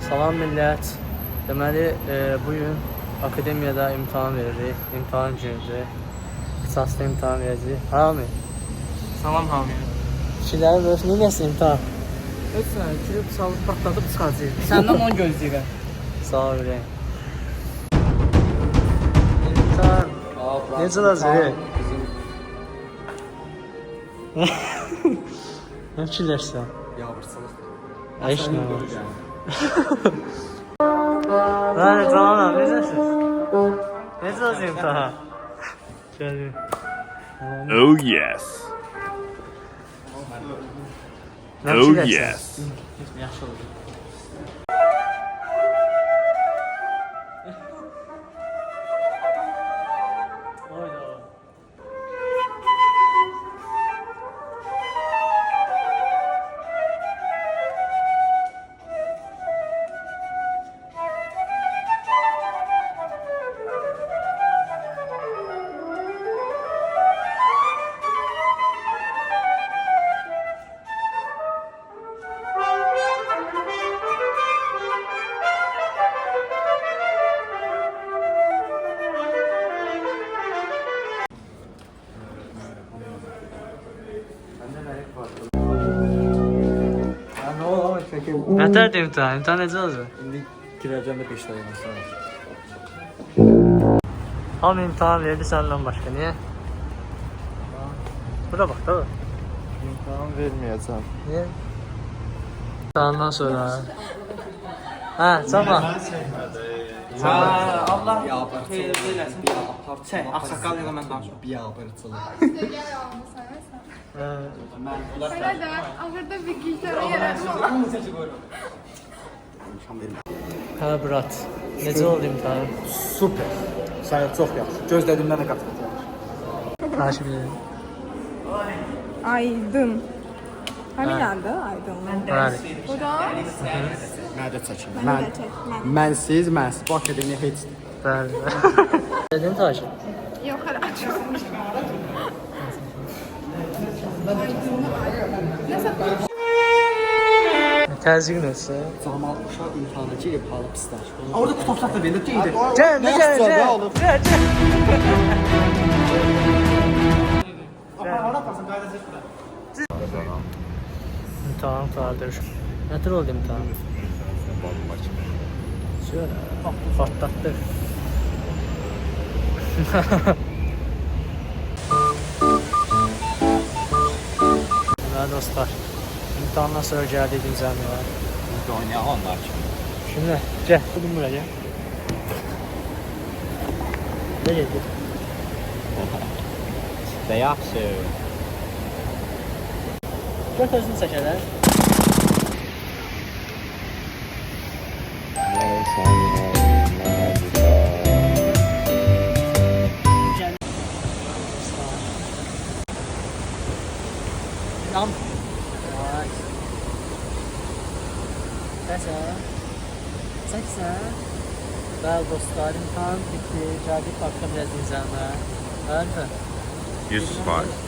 Salam millət. Deməli, bugün akademiyada imtahan veririk. İmtahan günüdür. İxtisaslı imtahan verəcəyik. Hami. Salam Hamiyə. Fikirləri görürsün, neyəsin imtahan? Öz sənə girib salıb patladıb çıxacaq. Səndən 10 gözləyirəm. Sağ ol, ürəyim. İmtahan. Necə olacaq? Nə fikirlərsən? Yavırçılıq. Ayış nə var? Lan tamam, necəsiz? Necə olacaq imtahan? Gəlir. Oh yes. Oh yes. Yaxşı oldu. Nətərdir imtahan? İmtahan necə olacaq? İndi girəcəm də 5 dəqiqə sonra. Hamı imtahan verdi səndən başqa, niyə? Bura bax da. İmtahan verməyəcəm. Niyə? İmtahandan sonra. Hə, çama. Allah xeyir eləsin. Ağsaqqal ilə mən danışım. Biabırçılıq. Herhalde ahırda bir giytara yaratmalı. Hə, brat. Necə oldu imtahan? Super. Sənə çox yaxşı. Gözlədiyimdən də qatıq. Takip edelim. Aydın. Hani geldi Aydın? Bəli. Bu da Mədə çəkin. ben de çek. Mənsiz bu akademiya heç Bəli. Dedin takip. Yok hadi açıyorum. Təzyiq nəsə? camal uşaq imtahana girib halı pislər. Orada kutopsat da verilib gedir. Gəl, Nə gəl, yaxşı gəl. oldu? Gəl, gəl. İmtahan qardaş. Nətər oldu imtahan? Şöyle. Patlatdı. Merhaba dostlar. İmtahandan sonra geldi dincəlməyə. Oynayan onlar kimi. Şimdi gel, gidin buraya gel. Ne geldi? Və yaxşı. Göt özünü çəkələr. Tam. Vay. Çəksən. Bəli dostlar, imtahan bitti. Gəldik başqa biraz dincəlməyə. Bəli. 100%.